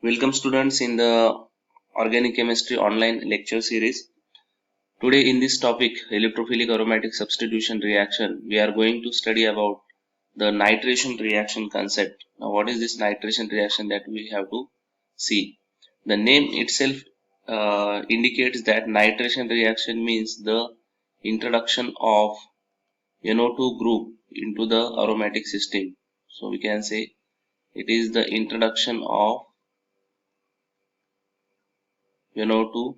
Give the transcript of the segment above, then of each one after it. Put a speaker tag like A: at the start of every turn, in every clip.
A: Welcome students in the organic chemistry online lecture series. Today in this topic electrophilic aromatic substitution reaction we are going to study about the nitration reaction concept. Now what is this nitration reaction that we have to see? The name itself indicates that nitration reaction means the introduction of NO2 group into the aromatic system. So we can say it is the introduction of NO2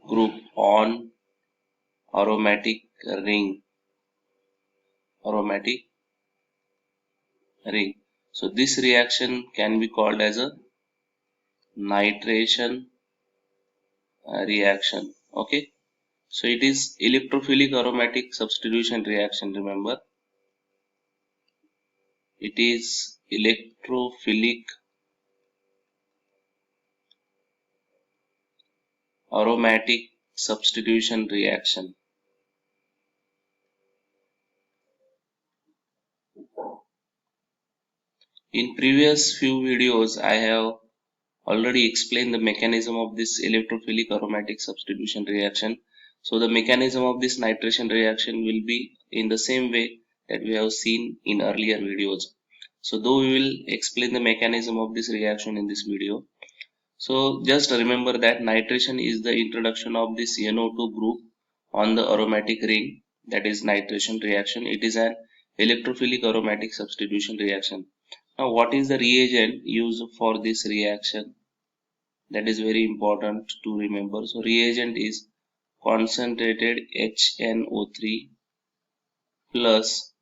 A: group on aromatic ring. So this reaction can be called as a nitration reaction. Okay. So it is electrophilic aromatic substitution reaction. Remember, it is electrophilic aromatic substitution reaction. In previous few videos, I have already explained the mechanism of this electrophilic aromatic substitution reaction. So the mechanism of this nitration reaction will be in the same way that we have seen in earlier videos. So though we will explain the mechanism of this reaction in this video. So just remember that nitration is the introduction of this NO2 group on the aromatic ring, that is nitration reaction. It is an electrophilic aromatic substitution reaction. Now what is the reagent used for this reaction? That is very important to remember. So reagent is concentrated HNO3 plus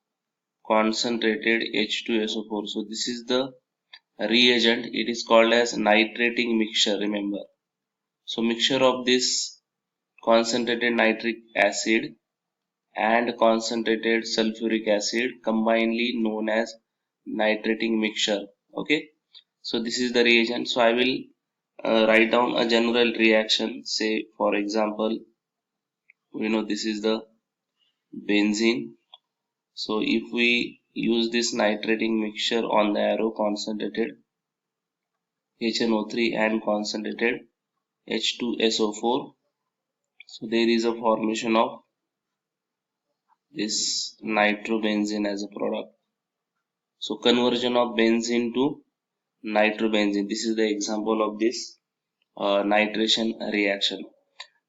A: concentrated H2SO4. So this is the reagent. It is called as nitrating mixture, remember. So mixture of this concentrated nitric acid and concentrated sulfuric acid combinedly known as nitrating mixture. Okay, so this is the reagent. So I will write down a general reaction. Say for example, we know this is the benzene. So if we use this nitrating mixture on the arrow, concentrated HNO3 and concentrated H2SO4, so there is a formation of this nitrobenzene as a product. So conversion of benzene to nitrobenzene. This is the example of this nitration reaction.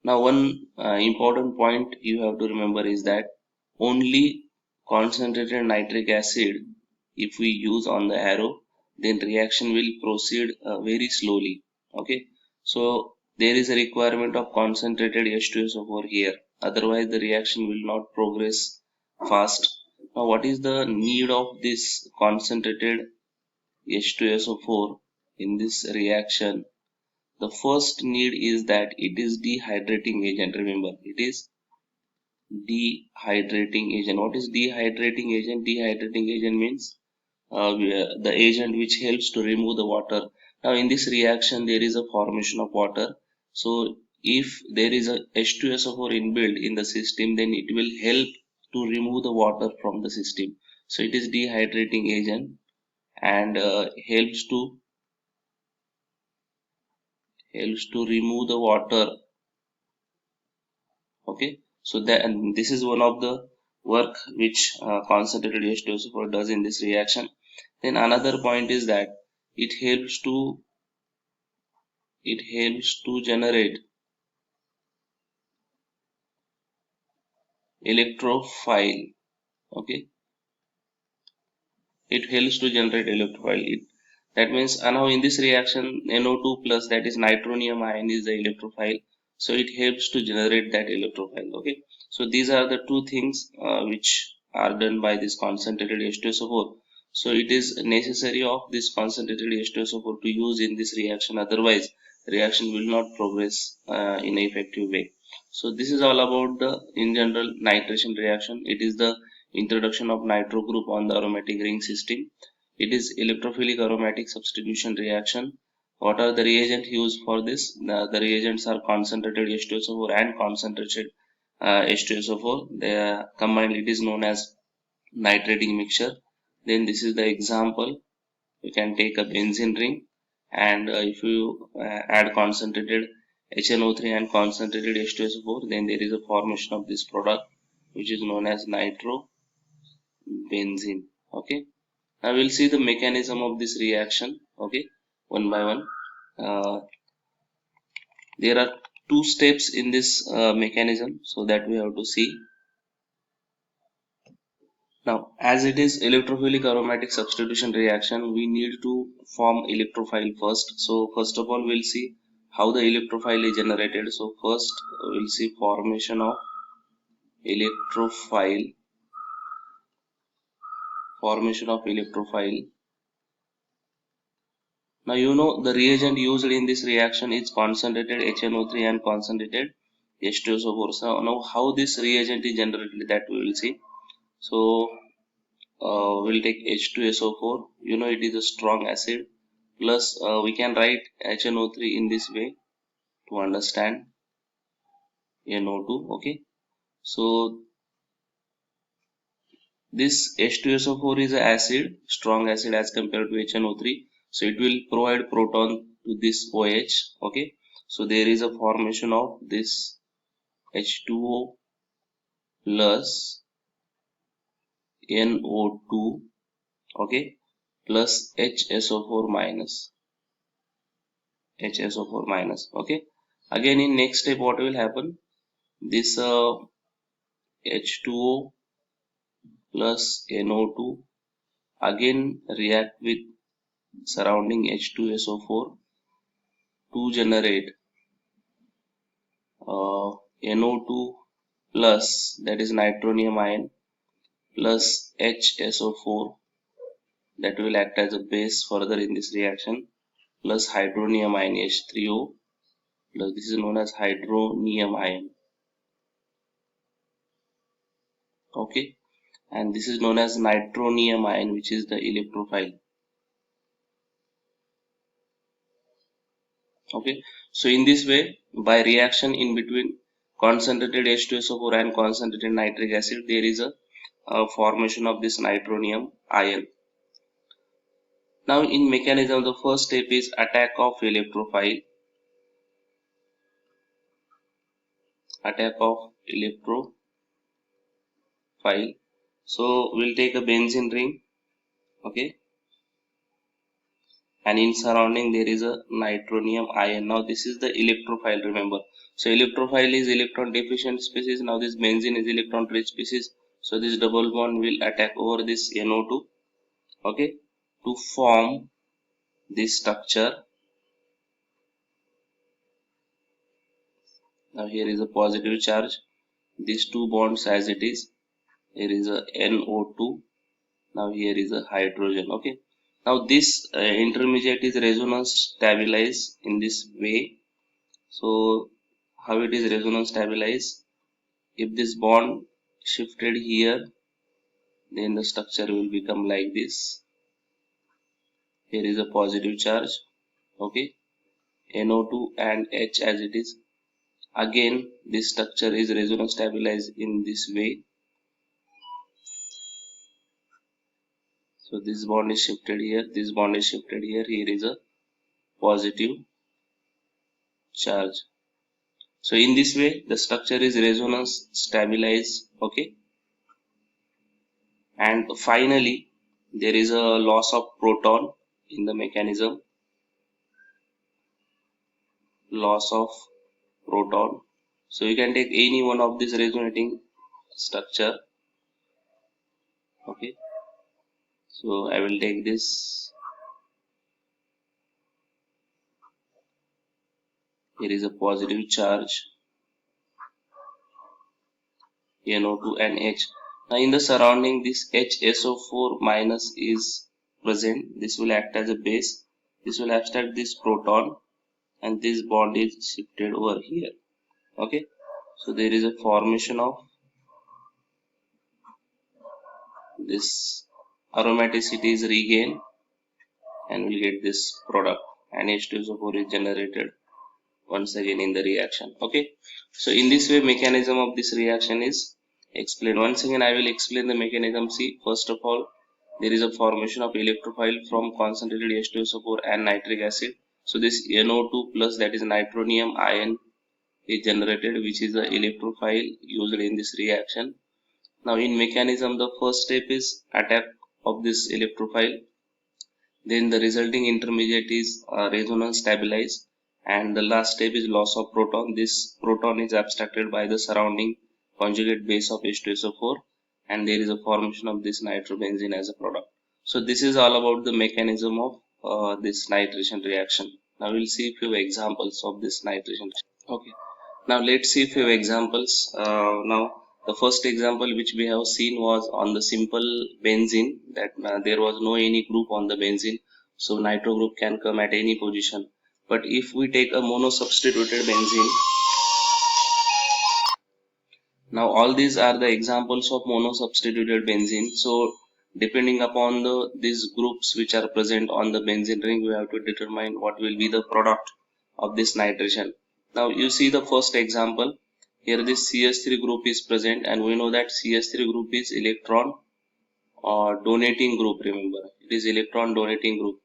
A: Now one important point you have to remember is that only concentrated nitric acid, if we use on the arrow, then reaction will proceed very slowly. Okay, so there is a requirement of concentrated H2SO4 here, otherwise the reaction will not progress fast. Now what is the need of this concentrated H2SO4 in this reaction? The first need is that it is dehydrating agent. Remember, it is dehydrating agent. What is dehydrating agent? Dehydrating agent means the agent which helps to remove the water. Now in this reaction there is a formation of water. So if there is a H2SO4 inbuilt in the system, then it will help to remove the water from the system. So it is dehydrating agent and helps to remove the water. Okay, so that, and this is one of the work which concentrated H2SO4 does in this reaction. Then another point is that it helps to generate electrophile. Okay, it helps to generate electrophile. That means now in this reaction NO2 plus, that is nitronium ion, is the electrophile. So it helps to generate that electrophile. Okay, so these are the two things which are done by this concentrated H2SO4. So it is necessary of this concentrated H2SO4 to use in this reaction, otherwise reaction will not progress in an effective way. So this is all about the in general nitration reaction. It is the introduction of nitro group on the aromatic ring system. It is electrophilic aromatic substitution reaction. What are the reagents used for this? The reagents are concentrated H2SO4 and concentrated H2SO4. They are combined. It is known as nitrating mixture. Then this is the example. You can take a benzene ring and if you add concentrated HNO3 and concentrated H2SO4, then there is a formation of this product which is known as nitrobenzene. Okay, now we'll see the mechanism of this reaction, okay, one by one. There are two steps in this mechanism, so that we have to see. Now, as it is electrophilic aromatic substitution reaction, we need to form electrophile first. So first of all, we'll see how the electrophile is generated. So first we'll see formation of electrophile. Now you know the reagent used in this reaction is concentrated HNO3 and concentrated H2SO4. So now how this reagent is generated, that we will see. So we'll take H2SO4. You know it is a strong acid. Plus we can write HNO3 in this way to understand NO2. Okay, so this H2SO4 is an acid, strong acid as compared to HNO3. So it will provide proton to this OH. Okay, so there is a formation of this H2O plus NO2. Okay, plus HSO4 minus. Okay, again in next step what will happen, this H2O plus NO2 again react with surrounding H2SO4 to generate NO2 plus, that is nitronium ion, plus HSO4, that will act as a base further in this reaction, plus hydronium ion H3O, plus this is known as hydronium ion. Okay, and this is known as nitronium ion, which is the electrophile. Okay, so in this way, by reaction in between concentrated H2SO4 and concentrated nitric acid, there is a formation of this nitronium ion. Now in mechanism, the first step is attack of electrophile. So we'll take a benzene ring. Okay, and in surrounding there is a nitronium ion. Now this is the electrophile, remember. So electrophile is electron deficient species. Now this benzene is electron rich species. So this double bond will attack over this NO2, okay, to form this structure. Now here is a positive charge. These two bonds as it is. Here is a NO2. Now here is a hydrogen. Okay. Now this intermediate is resonance stabilized in this way. So how it is resonance stabilized? If this bond shifted here, then the structure will become like this. Here is a positive charge. Okay. NO2 and H as it is. Again, this structure is resonance stabilized in this way. So this bond is shifted here, this bond is shifted here. Here is a positive charge. So in this way, the structure is resonance stabilized. Okay. And finally, there is a loss of proton in the mechanism. Loss of proton. So you can take any one of this resonating structure. Okay. So I will take this. Here is a positive charge, NO2 and H. Now in the surrounding, this HSO4 minus is present. This will act as a base. This will abstract this proton, and this bond is shifted over here. Okay. So there is a formation of this, aromaticity is regained, and we'll get this product, and H2SO4 is generated once again in the reaction. Okay, so in this way mechanism of this reaction is explained. Once again I will explain the mechanism. See, first of all, there is a formation of electrophile from concentrated H2SO4 and nitric acid. So this NO2 plus, that is nitronium ion, is generated, which is the electrophile used in this reaction. Now in mechanism, the first step is attack of this electrophile, then the resulting intermediate is resonance stabilized, and the last step is loss of proton. This proton is abstracted by the surrounding conjugate base of H2SO4, and there is a formation of this nitrobenzene as a product. So this is all about the mechanism of this nitration reaction. Now we'll see a few examples of this nitration. Okay. Now let's see a few examples. Now the first example which we have seen was on the simple benzene, that there was no any group on the benzene, so nitro group can come at any position. But if we take a monosubstituted benzene, now all these are the examples of monosubstituted benzene. So depending upon these groups which are present on the benzene ring, we have to determine what will be the product of this nitration. Now you see the first example. Here this CH3 group is present, and we know that CH3 group is electron donating group. Remember, it is electron donating group.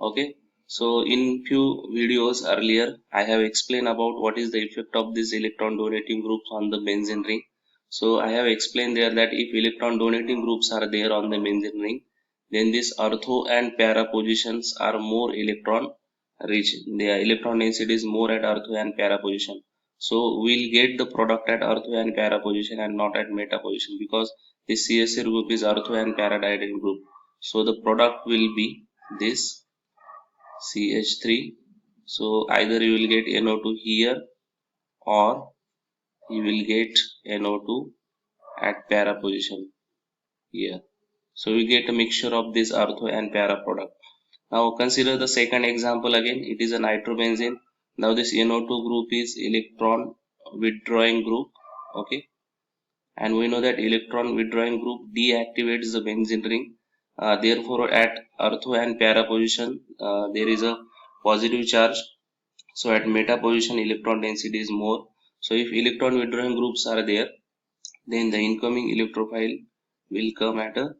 A: Okay. So in few videos earlier, I have explained about what is the effect of these electron donating groups on the benzene ring. So I have explained there that if electron donating groups are there on the benzene ring, then these ortho and para positions are more electron rich. The electron density is more at ortho and para position. So we'll get the product at ortho and para position and not at meta position, because this CH3 group is ortho and para diadetic group. So the product will be this CH3. So either you will get NO2 here, or you will get NO2 at para position here. So we get a mixture of this ortho and para product. Now consider the second example again. It is a nitrobenzene. Now this NO2 group is electron withdrawing group. Okay. And we know that electron withdrawing group deactivates the benzene ring. Therefore at ortho and para position there is a positive charge. So at meta position electron density is more. So if electron withdrawing groups are there, then the incoming electrophile will come at a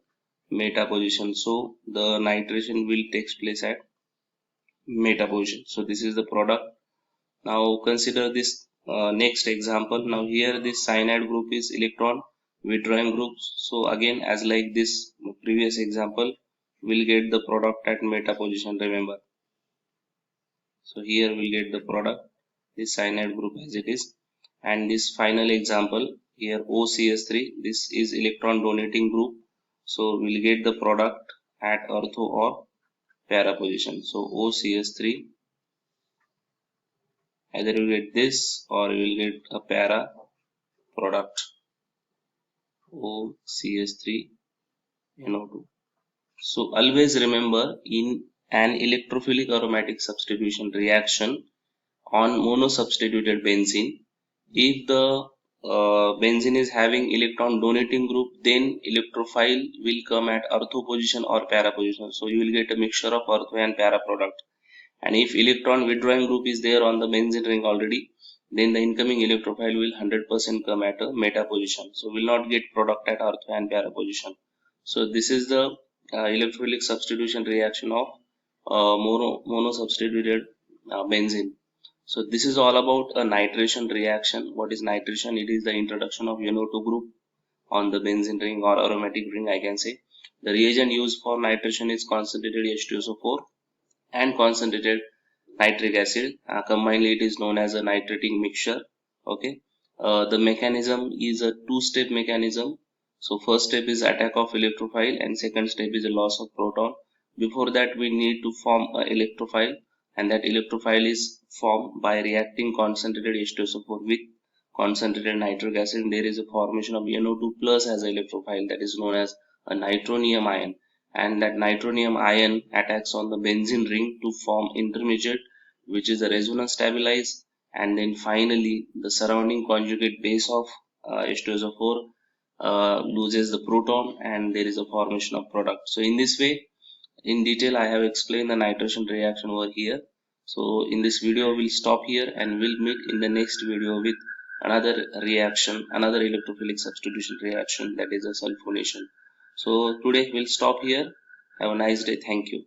A: meta position. So the nitration will take place at meta position. So this is the product. Now consider this next example. Now here this cyanide group is electron withdrawing groups. So again, as like this previous example, we'll get the product at meta position, remember. So here we'll get the product, this cyanide group as it is. And this final example here, OCS3, this is electron donating group. So we'll get the product at ortho or para position. So OCS3, either you get this or you will get a para product, OCS3 NO2. So always remember, in an electrophilic aromatic substitution reaction on monosubstituted benzene, if the benzene is having electron donating group, then electrophile will come at ortho position or para position. So you will get a mixture of ortho and para product. And if electron withdrawing group is there on the benzene ring already, then the incoming electrophile will 100% come at a meta position. So will not get product at ortho and para position. So this is the electrophilic substitution reaction of monosubstituted benzene. So this is all about a nitration reaction. What is nitration? It is the introduction of NO2 group on the benzene ring or aromatic ring, I can say. The reagent used for nitration is concentrated H2SO4 and concentrated nitric acid. Combinedly it is known as a nitrating mixture. Okay. The mechanism is a two-step mechanism. So first step is attack of electrophile and second step is a loss of proton. Before that we need to form an electrophile, and that electrophile is formed by reacting concentrated H2SO4 with concentrated nitric acid. There is a formation of NO2 plus as an electrophile, that is known as a nitronium ion, and that nitronium ion attacks on the benzene ring to form intermediate, which is a resonance stabilized, and then finally the surrounding conjugate base of H2SO4 loses the proton and there is a formation of product. So in this way, in detail, I have explained the nitration reaction over here. So in this video we'll stop here and we'll meet in the next video with another reaction, another electrophilic substitution reaction, that is a sulfonation. So today we'll stop here. Have a nice day. Thank you.